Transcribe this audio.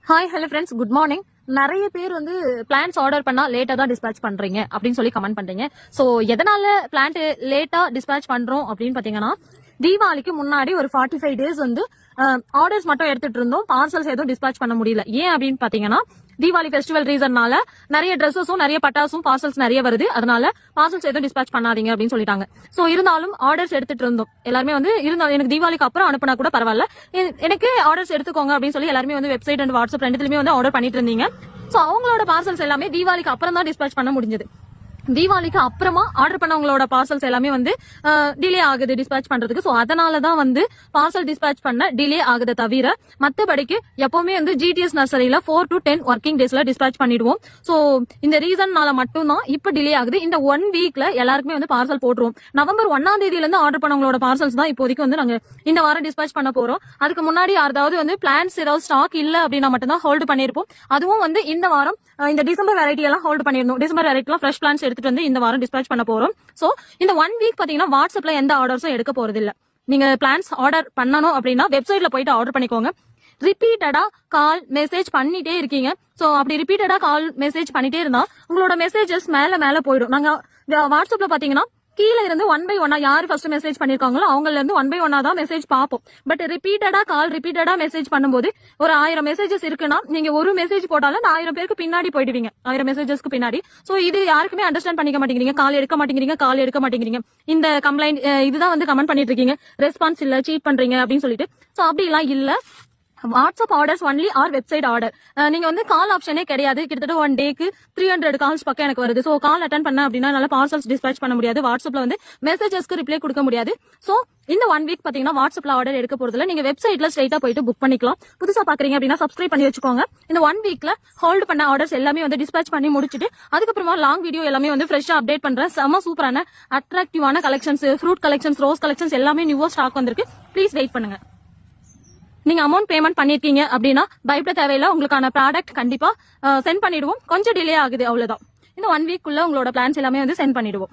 Hi hello friends, good morning. நிறைய பேர் வந்து பிளான்ஸ் ஆர்டர் பண்ணா லேட்டா தான் டிஸ்பேச் பண்றீங்க அப்படின்னு சொல்லி கமெண்ட் பண்றீங்க. சோ எதனால பிளான்ட் லேட்டா டிஸ்பேச் பண்றோம் அப்படின்னு பாத்தீங்கன்னா, தீபாவளிக்கு முன்னாடி ஒரு 45 டேஸ் வந்து ஆர்டர்ஸ் மட்டும் எடுத்துட்டு இருந்தோம். பார்சல்ஸ் எதுவும் டிஸ்பேச் பண்ண முடியல. ஏன் அப்படின்னு பாத்தீங்கன்னா, தீபாவளி ஃபெஸ்டிவல் ரீசன்னால நிறைய ட்ரெஸ்ஸஸும் நிறைய பட்டாசும் பார்சல்ஸ் நிறைய வருது. அதனால பார்சல்ஸ் எதுவும் டிஸ்பேச் பண்ணாதீங்க அப்படின்னு சொல்லிட்டாங்க. சோ இருந்தாலும் ஆர்டர்ஸ் எடுத்துட்டு இருந்தோம். எல்லாருமே வந்து இருந்தாலும் எனக்கு தீபாவளிக்கு அப்புறம் அனுப்புனா கூட பரவாயில்ல, எனக்கு ஆர்டர்ஸ் எடுத்துக்கோங்க அப்படின்னு சொல்லி எல்லாருமே வந்து வெப்சைட் அண்ட் வாட்ஸ்அப் ரெண்டுலயுமே வந்து ஆர்டர் பண்ணிட்டு இருந்தீங்க. சோ அவங்களோட பார்சல்ஸ் எல்லாமே தீபாவளிக்கு அப்புறம் தான் டிஸ்பேச் பண்ண முடிஞ்சது. தீபாவளிக்கு அப்புறமா ஆர்டர் பண்ணவங்களோட பார்சல்ஸ் எல்லாமே வந்து டிலே ஆகுது டிஸ்பேச் பண்றதுக்கு. சோ அதனாலதான் வந்து பார்சல் டிஸ்பேச் பண்ண டிலே ஆகுது. தவிர மத்தபடிக்கு எப்பவுமே வந்து ஜிடிஎஸ் நர்சரியில 4 to 10 ஒர்க்கிங் டேஸ்ல டிஸ்பேச் பண்ணிடுவோம். சோ இந்த ரீசன்னால மட்டும் தான் இப்ப டிலே ஆகுது. இந்த 1 வீக்ல எல்லாருக்குமே வந்து பார்சல் போட்டுருவோம். நவம்பர் 1ஆம் தேதியில இருந்து ஆர்டர் பண்ணவங்களோட பார்சல்ஸ் தான் இப்போதைக்கு வந்து நாங்க இந்த வாரம் டிஸ்பேச் பண்ண போறோம். அதுக்கு முன்னாடி யாராவது வந்து பிளான்ஸ் ஏதாவது ஸ்டாக் இல்ல அப்படின்னா மட்டும் தான் ஹோல்டு பண்ணிருப்போம். அதுவும் வந்து இந்த வாரம் இந்த டிசம்பர் வெரைட்டி எல்லாம் ஹோல்டு பண்ணிருந்தோம். டிசம்பர் வெரைட்டி எல்லாம் ஃப்ரெஷ் பிளான்ஸ் எடுத்துட்டு வந்து இந்த வாரம் டிஸ்பேச் பண்ண போறோம். சோ இந்த 1 வீக் பாத்தீங்கன்னா வாட்ஸ்அப்ல எந்த ஆர்டர்ஸும் எடுக்க போறது இல்ல. நீங்க பிளான்ஸ் ஆர்டர் பண்ணணும் அப்படின்னா வெப்சைட்ல போயிட்டு ஆர்டர் பண்ணிக்கோங்க. ரிப்பீட்டடா கால் மெசேஜ் பண்ணிட்டே இருக்கீங்க. சோ அப்படி ரிப்பீட்டடா கால் மெசேஜ் பண்ணிட்டே இருந்தா உங்களோட மெசேஜஸ் மேல போயிடும். நாங்க வாட்ஸ்அப்ல பாத்தீங்கன்னா கீழே இருந்து 1 by 1 யாரு ஃபர்ஸ்ட் மெசேஜ் பண்ணிருக்காங்களோ அவங்கள இருந்து 1 by 1 தான் மெசேஜ் பார்ப்போம். பட் ரிப்பீட்டடா மெசேஜ் பண்ணும்போது ஒரு 1000 மெசேஜஸ் இருக்குன்னா நீங்க ஒரு மெசேஜ் போட்டாலும் 1000 பேருக்கு பின்னாடி போயிடுவீங்க. 1000 மெசேஜஸ்க்கு பின்னாடி. சோ இது யாருக்குமே அண்டர்ஸ்டாண்ட் பண்ணிக்க மாட்டேங்கிறீங்க. கால் எடுக்க மாட்டேங்கிறீங்க. இந்த கம்ப்ளைண்ட் இதுதான் வந்து கமெண்ட் பண்ணிட்டு இருக்கீங்க. ரெஸ்பான்ஸ் இல்ல, சீட் பண்றீங்க அப்படின்னு சொல்லிட்டு. சோ அப்படி எல்லாம் இல்ல. WhatsApp orders only or website order. நீங்க வந்து கால் ஆப்ஷனே கிடையாது. கிட்டத்தட்ட 1 டேக்கு 300 கால்ஸ் பக்கம் எனக்கு வருது. சோ கால் அட்டன் பண்ண அப்படின்னா என்னால பார்சல்ஸ் டிஸ்பேச் பண்ண முடியாது. வாட்ஸ்அப்ல வந்து மெசேஜஸ்க்கு ரிப்ளை கொடுக்க முடியாது. சோ இந்த 1 வீக் பாத்தீங்கன்னா வாட்ஸ்அப்ல ஆர்டர் எடுக்க போறதுல நீங்க வெப்சைட்ல ஸ்ட்ரைட்டா போயிட்டு புக் பண்ணிக்கலாம். புதுசா பாக்குறீங்க அப்படின்னா சப்ஸ்கிரைப் பண்ணி வச்சுக்கோங்க. இந்த 1 வீக்ல ஹோல்ட் பண்ண ஆர்டர்ஸ் எல்லாமே வந்து டிஸ்பேச் பண்ணி முடிச்சிட்டு அதுக்கப்புறமா லாங் வீடியோ எல்லாமே வந்து ஃப்ரெஷ்ஷா அப்டேட் பண்றேன். செம சூப்பரான அட்ராக்டிவான collections, fruit collections, rose collections எல்லாமே நியூவா ஸ்டாக் வந்திருக்கு. ப்ளீஸ் வெயிட் பண்ணுங்க. நீங்க அமௌண்ட் பேமெண்ட் பண்ணிருக்கீங்க அப்படின்னா பயப்பட தேவையில்ல. உங்களுக்கான ப்ராடக்ட் கண்டிப்பா சென்ட் பண்ணிடுவோம். கொஞ்சம் டிலே ஆகுது, அவ்வளவுதான். இந்த 1 வீக்குள்ள உங்களோட பிளான்ஸ் எல்லாமே வந்து சென்ட் பண்ணிடுவோம்.